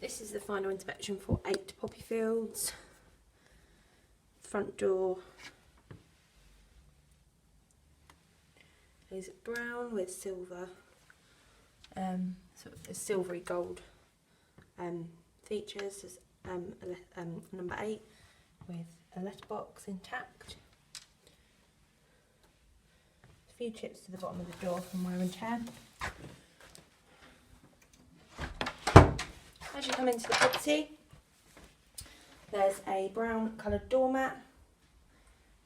This is the final inspection for 8 Poppyfields. Front door is brown with silver, sort of silvery gold features. There's number 8 with a letterbox intact. A few chips to the bottom of the door from wear and tear. As you come into the property, there's a brown coloured doormat.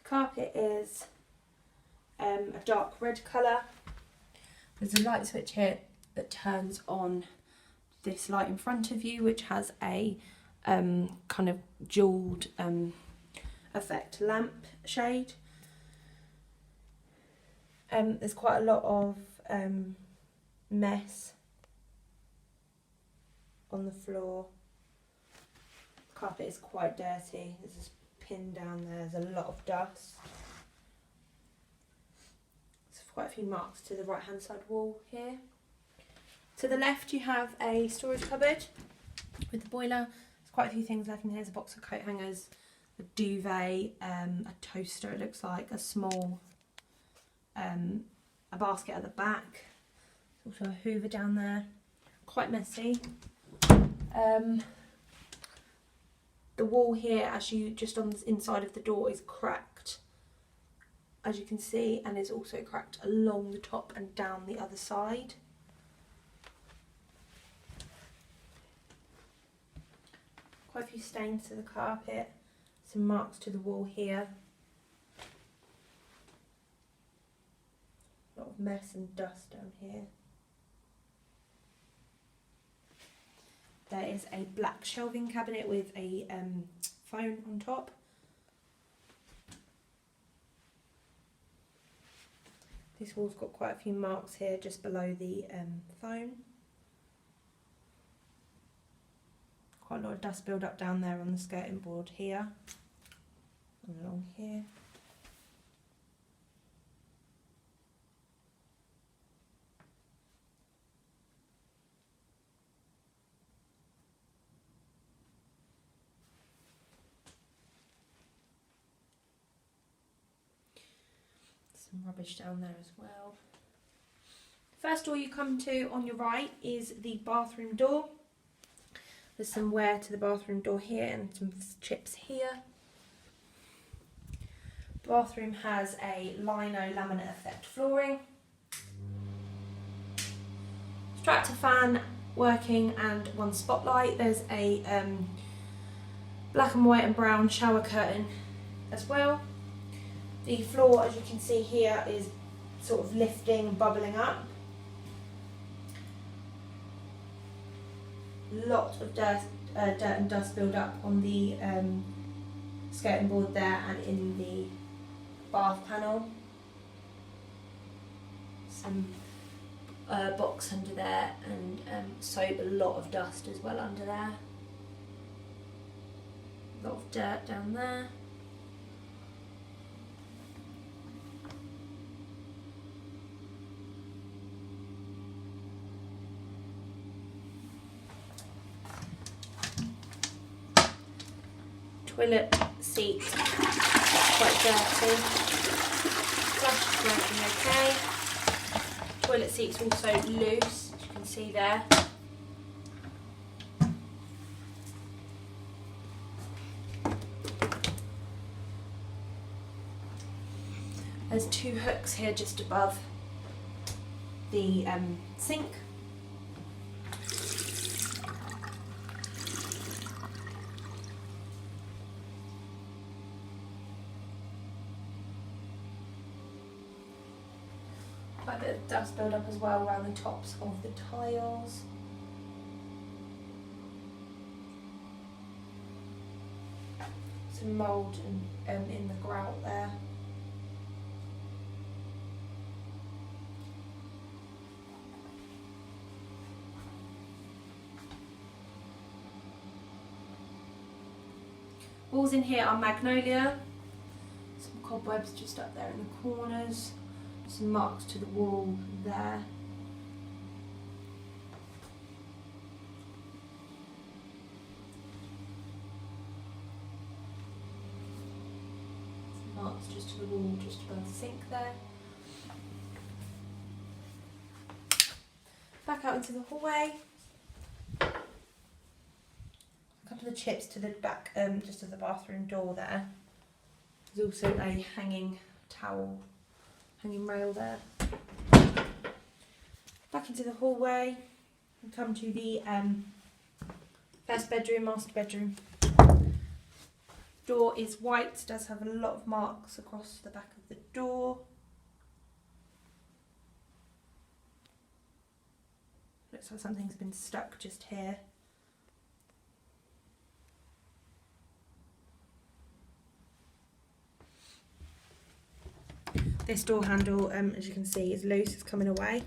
The carpet is a dark red colour. There's a light switch here that turns on this light in front of you, which has a kind of jewelled effect lamp shade. There's quite a lot of mess on the floor. The carpet is quite dirty. There's this pin down there. There's a lot of dust. There's quite a few marks to the right hand side wall here. To the left you have a storage cupboard with the boiler. There's quite a few things left in here. There's a box of coat hangers, a duvet, a toaster it looks like, a small a basket at the back. There's also a hoover down there. Quite messy. The wall here, as you just on the inside of the door, is cracked, as you can see, and is also cracked along the top and down the other side. Quite a few stains to the carpet, some marks to the wall here. A lot of mess and dust down here. There is a black shelving cabinet with a phone on top. This wall's got quite a few marks here just below the phone. Quite a lot of dust build up down there on the skirting board here and along here. Some rubbish down there as well. First door you come to on your right is the bathroom door. There's some wear to the bathroom door here and some chips here. The bathroom has a lino laminate effect flooring. Extractor fan working and one spotlight. There's a black and white and brown shower curtain as well. The floor, as you can see here, is sort of lifting, bubbling up. Lot of dirt and dust build up on the skirting board there and in the bath panel. Some box under there and soap, a lot of dust as well under there. A lot of dirt down there. Toilet seat, quite dirty. Flush is working okay. Toilet seat's also loose, as you can see there. There's 2 hooks here just above the sink. Quite a bit of dust build up as well around the tops of the tiles. Some mould in the grout there. Walls in here are magnolia. Some cobwebs just up there in the corners. Some marks to the wall there. marks just to the wall, just above the sink there. Back out into the hallway. A couple of chips to the back, just of the bathroom door there. There's also a hanging towel, hanging rail there. Back into the hallway and come to the first bedroom, master bedroom. Door is white, does have a lot of marks across the back of the door. Looks like something's been stuck just here. This door handle, as you can see, is loose, it's coming away.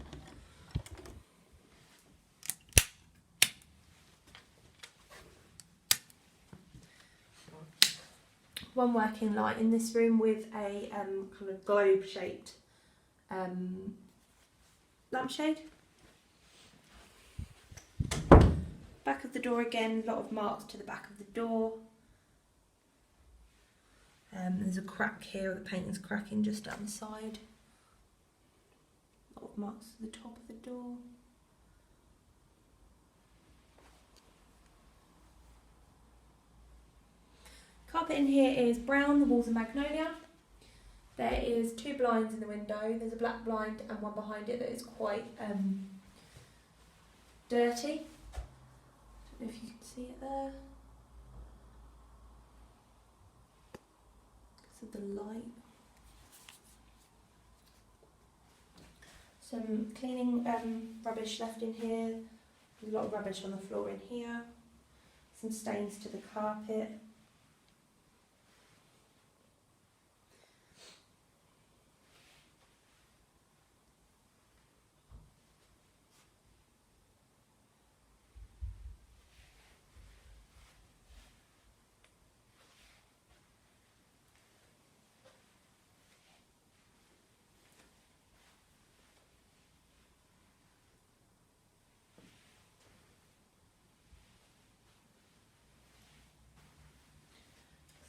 One working light in this room with a kind of globe-shaped lampshade. Back of the door again, a lot of marks to the back of the door. There's a crack here, the painting's cracking just down the side. A lot of marks to the top of the door. Carpet in here is brown, the walls are magnolia. There is 2 blinds in the window. There's a black blind and one behind it that is quite dirty. I don't know if you can see it there. Because of the light. Some cleaning rubbish left in here. There's a lot of rubbish on the floor in here. Some stains to the carpet.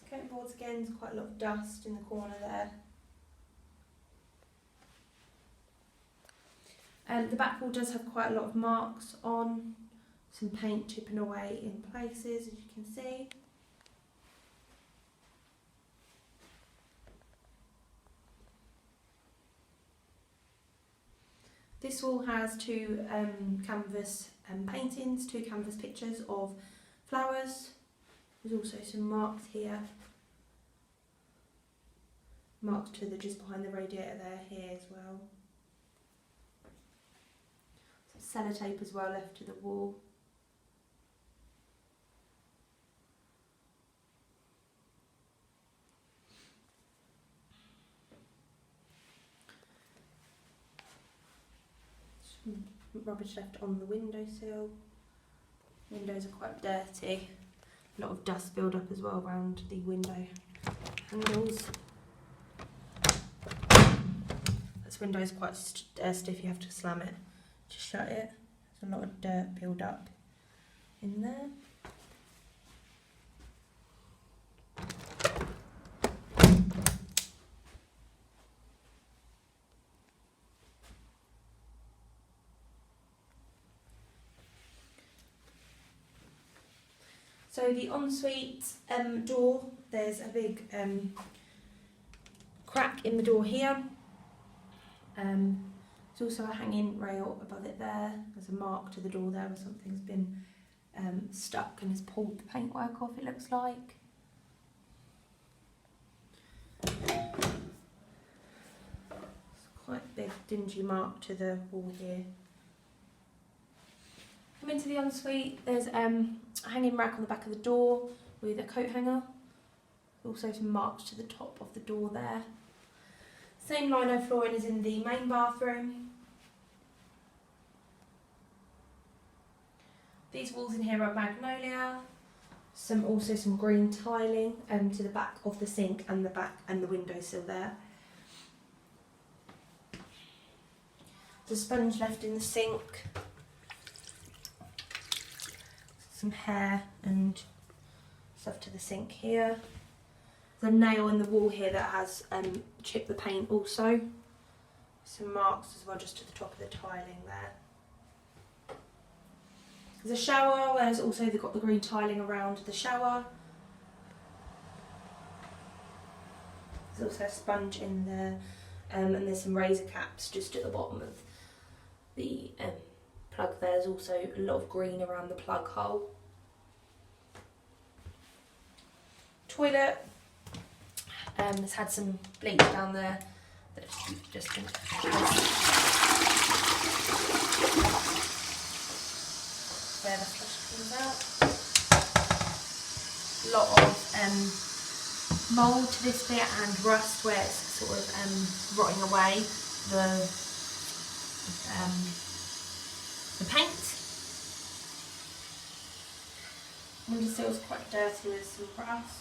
Curtain boards again, there's quite a lot of dust in the corner there. The back wall does have quite a lot of marks on, some paint chipping away in places, as you can see. This wall has 2 canvas paintings, 2 canvas pictures of flowers. There's also some marks here. Marks to the just behind the radiator there, here as well. Some sellotape as well left to the wall. Some rubbish left on the windowsill. Windows are quite dirty. A lot of dust build up as well around the window handles. This window is quite stiff, you have to slam it to shut it. There's a lot of dirt build up in there. So the ensuite door, there's a big crack in the door here. There's also a hanging rail above it there. There's a mark to the door there where something's been stuck and has pulled the paintwork off, it looks like. It's quite a big dingy mark to the wall here. Come into the ensuite, there's a hanging rack on the back of the door with a coat hanger. Also some marks to the top of the door there. Same lino flooring as in the main bathroom. These walls in here are magnolia. Also some green tiling to the back of the sink and the back and the windowsill there. There's a sponge left in the sink. Some hair and stuff to the sink here. There's a nail in the wall here that has chipped the paint also. Some marks as well just to the top of the tiling there. There's a shower where there's also got the green tiling around the shower. There's also a sponge in there, and there's some razor caps just at the bottom of the plug there. There's also a lot of green around the plug hole. Toilet, it's had some bleach down there that's just been where the flush comes out. A lot of mould to this bit and rust where it's sort of rotting away the paint. Windowsill's quite dirty with some rust.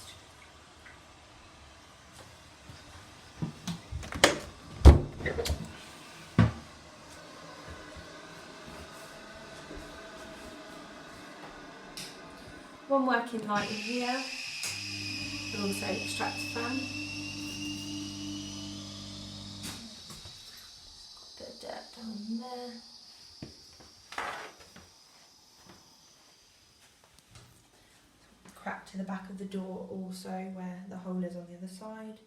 One working light in here, and also extractor fan. Got a bit of dirt down there. Crack to the back of the door also, where the hole is on the other side.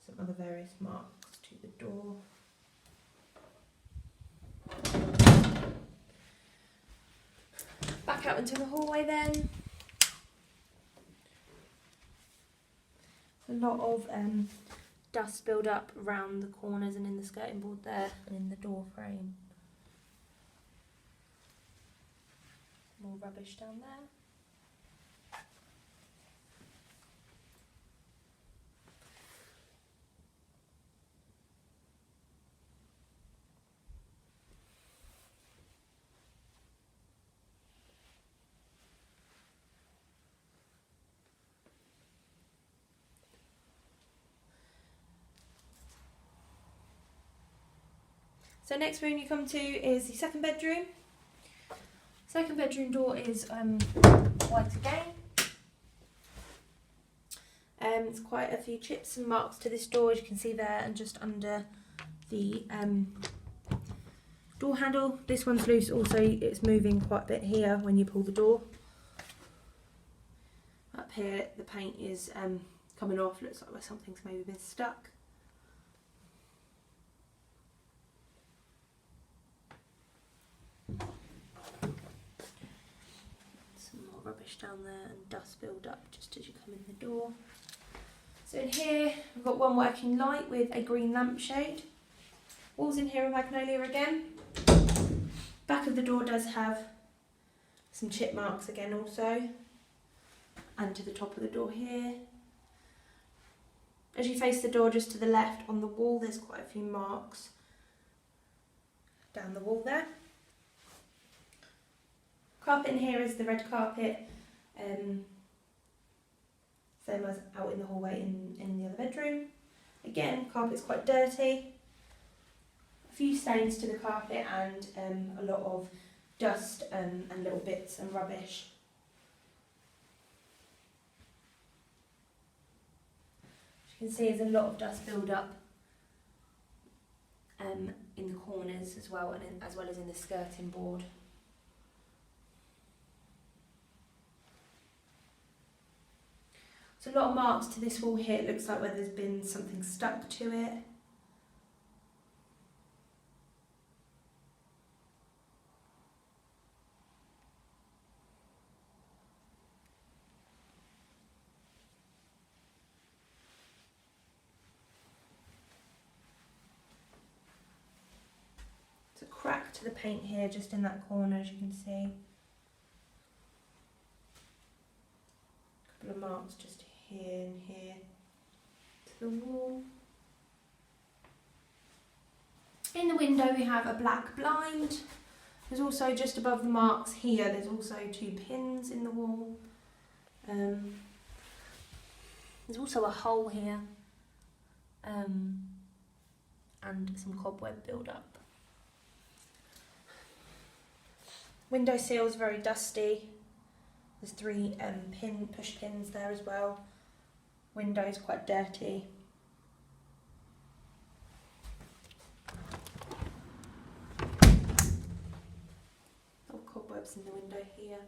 Some other various marks to the door. Back out into the hallway then. A lot of dust build up around the corners and in the skirting board there and in the door frame. More rubbish down there. So next room you come to is the second bedroom. Second bedroom door is white again. There's quite a few chips and marks to this door, as you can see there, and just under the door handle. This one's loose also, it's moving quite a bit here when you pull the door. Up here the paint is coming off, looks like where something's maybe been stuck. Rubbish down there and dust build up just as you come in the door. So in here we've got one working light with a green lampshade. Walls in here are magnolia again. Back of the door does have some chip marks again also, and to the top of the door here. As you face the door just to the left on the wall, there's quite a few marks down the wall there. Carpet in here is the red carpet, same as out in the hallway in the other bedroom. Again, carpet's quite dirty. A few stains to the carpet and a lot of dust and little bits and rubbish. As you can see, there's a lot of dust build up in the corners as well, and as well as in the skirting board. So a lot of marks to this wall here. It looks like where there's been something stuck to it. It's a crack to the paint here, just in that corner, as you can see. A couple of marks just here and here to the wall. In the window we have a black blind. There's also just above the marks here, there's also 2 pins in the wall. There's also a hole here and some cobweb build up. Window sill is very dusty. There's 3 push pins there as well, window is quite dirty. Cobwebs in the window here.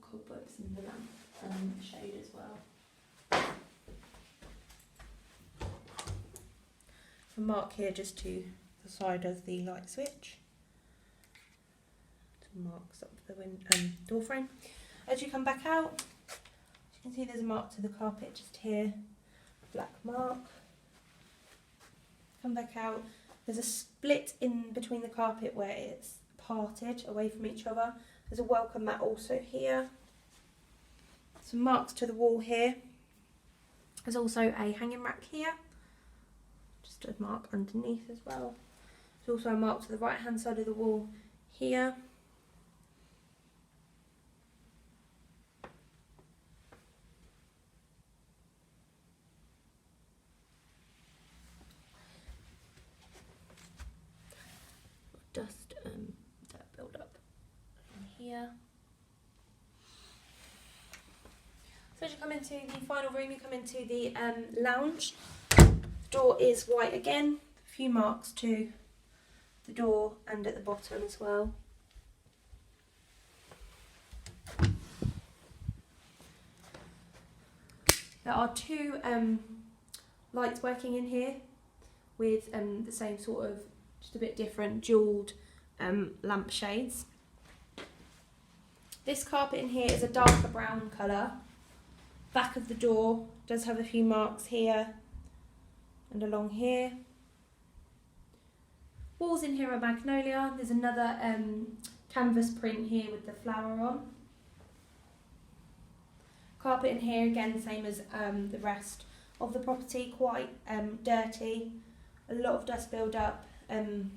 Cobwebs in the lamp shade as well. A mark here just to the side of the light switch. To marks up the door frame. As you come back out, you can see there's a mark to the carpet just here. Black mark. Come back out. There's a split in between the carpet where it's parted away from each other. There's a welcome mat also here. Some marks to the wall here. There's also a hanging rack here. Just a mark underneath as well. There's also a mark to the right hand side of the wall here. Dust that build up in here. So as you come into the final room, you come into the lounge. The door is white again. A few marks to the door and at the bottom as well. There are two lights working in here with the same sort of, just a bit different, jewelled lamp shades. This carpet in here is a darker brown colour. Back of the door does have a few marks here and along here. Walls in here are magnolia. There's another canvas print here with the flower on. Carpet in here again, same as the rest of the property, quite dirty. A lot of dust build up and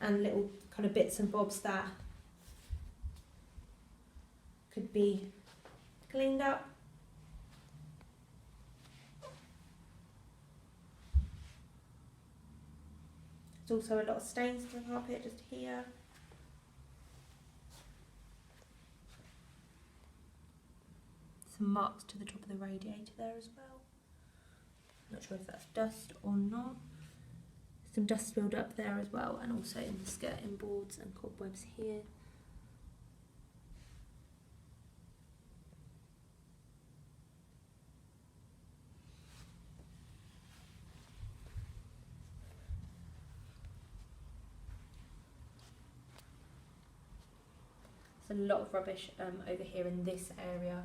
little kind of bits and bobs that could be cleaned up. There's also a lot of stains on the carpet just here. Some marks to the top of the radiator there as well. Not sure if that's dust or not. Some dust build up there as well, and also in the skirting boards and cobwebs here. There's a lot of rubbish over here in this area.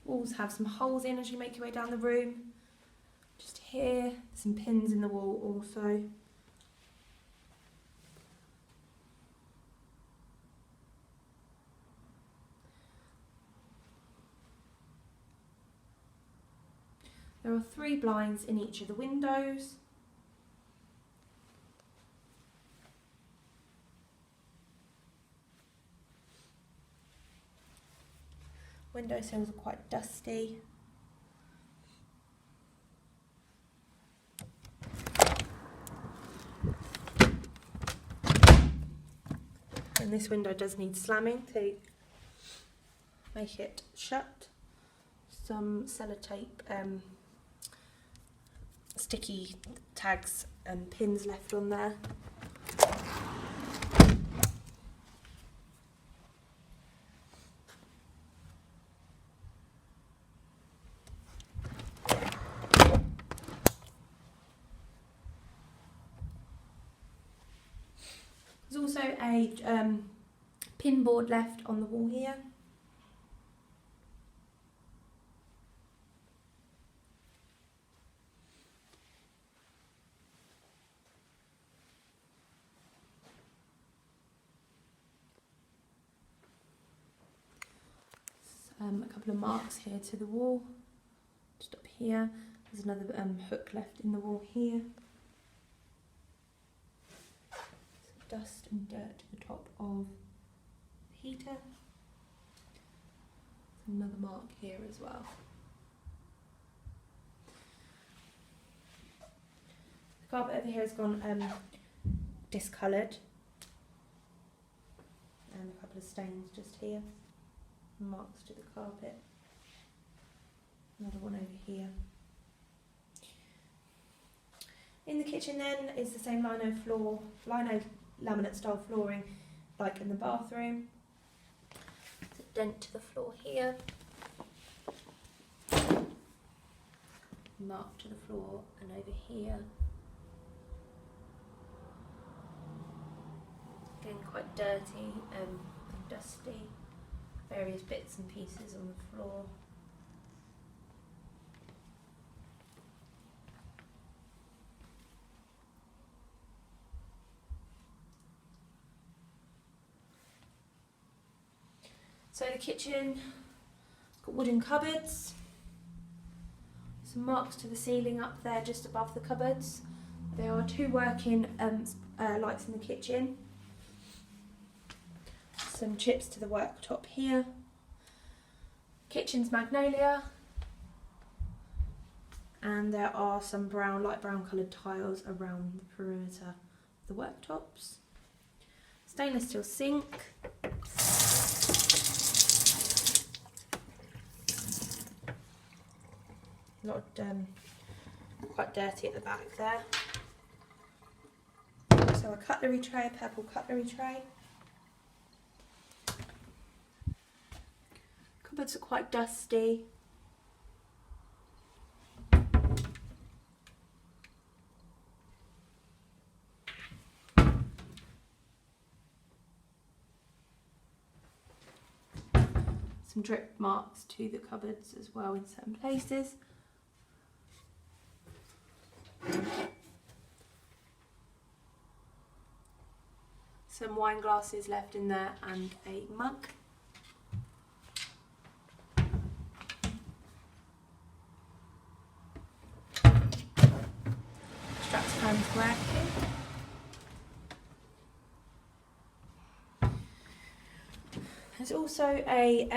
Walls have some holes in as you make your way down the room. Just here, some pins in the wall also. There are 3 blinds in each of the windows. Windowsills are quite dusty. And this window does need slamming to make it shut. Some sellotape, sticky tags and pins left on there. There's also a pin board left on the wall here. A couple of marks here to the wall, just up here. There's another hook left in the wall here. dust and dirt to the top of the heater. Another mark here as well. The carpet over here has gone discoloured, and a couple of stains just here, marks to the carpet. Another one over here. In the kitchen then is the same lino laminate style flooring like in the bathroom. There's a dent to the floor here. Mark to the floor and over here. Again, quite dirty and dusty. Various bits and pieces on the floor. So the kitchen, it's got wooden cupboards. Some marks to the ceiling up there just above the cupboards. There are two working lights in the kitchen. Some chips to the worktop here. Kitchen's magnolia. And there are some light brown coloured tiles around the perimeter of the worktops. Stainless steel sink. A lot of quite dirty at the back there. So a cutlery tray, a purple cutlery tray. Cupboards are quite dusty. Some drip marks to the cupboards as well in certain places. Some wine glasses left in there and a mug. Straps fan's working. There's also a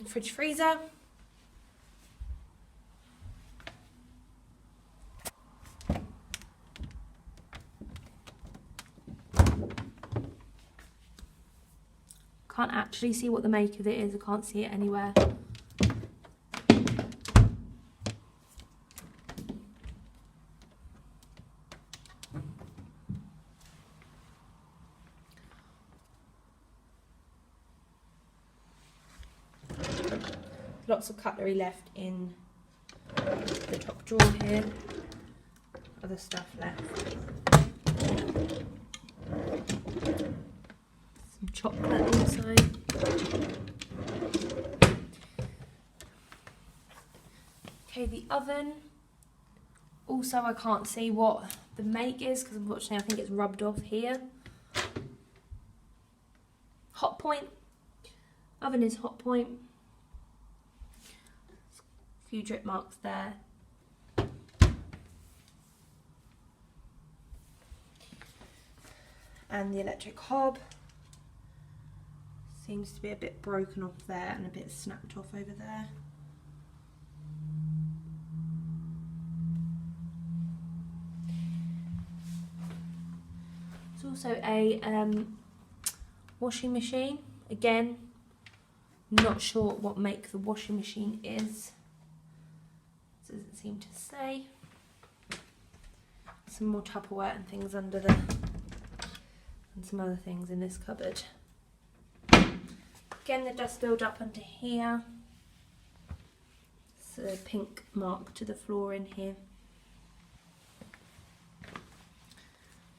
fridge freezer. Can't actually see what the make of it is. I can't see it anywhere. Lots of cutlery left in the top drawer here. Other stuff left. Some chocolate also. Okay, the oven. Also, I can't see what the make is because unfortunately I think it's rubbed off here. Hot point. Oven is hot point. A few drip marks there. And the electric hob seems to be a bit broken off there and a bit snapped off over there. There's also a washing machine. Again, not sure what make the washing machine is. It doesn't seem to say. Some more Tupperware and things under there. And some other things in this cupboard. Again, the dust build up under here. It's a pink mark to the floor in here.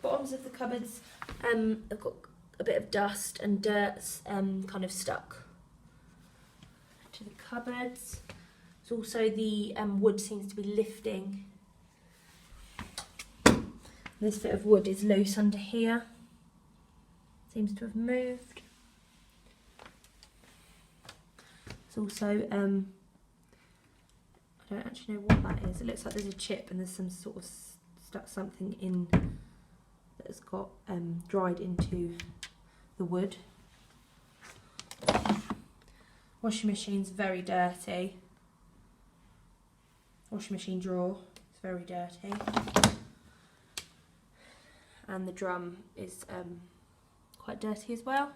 Bottoms of the cupboards have got a bit of dust and dirt's kind of stuck to the cupboards. There's also the wood seems to be lifting. This bit of wood is loose under here. Seems to have moved. There's also, I don't actually know what that is. It looks like there's a chip and there's some sort of stuck something in that has got dried into the wood. Washing machine's very dirty. Washing machine drawer is very dirty. And the drum is quite dirty as well.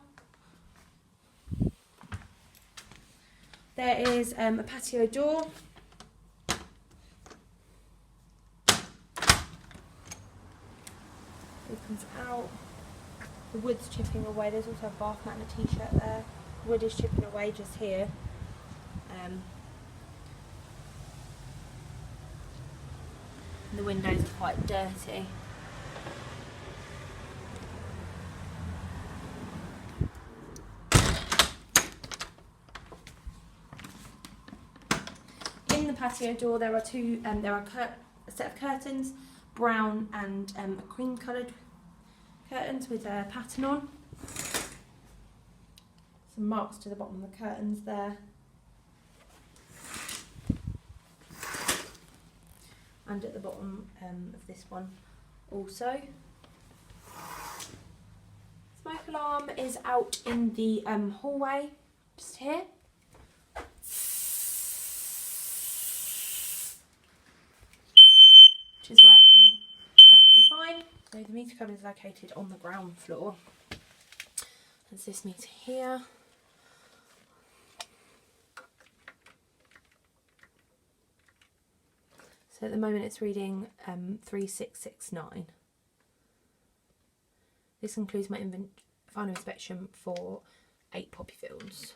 There is a patio door. Opens out. The wood's chipping away. There's also a bath mat and a t-shirt there. The wood is chipping away just here. The windows are quite dirty. In the patio door there are a set of curtains, brown and a cream coloured curtains with a pattern on. Some marks to the bottom of the curtains there. And at the bottom of this one also. Smoke alarm is out in the hallway, just here. Which is working perfectly fine. So the meter cupboard is located on the ground floor. There's this meter here. So at the moment it's reading 3669. This includes my final inspection for 8 poppy fields.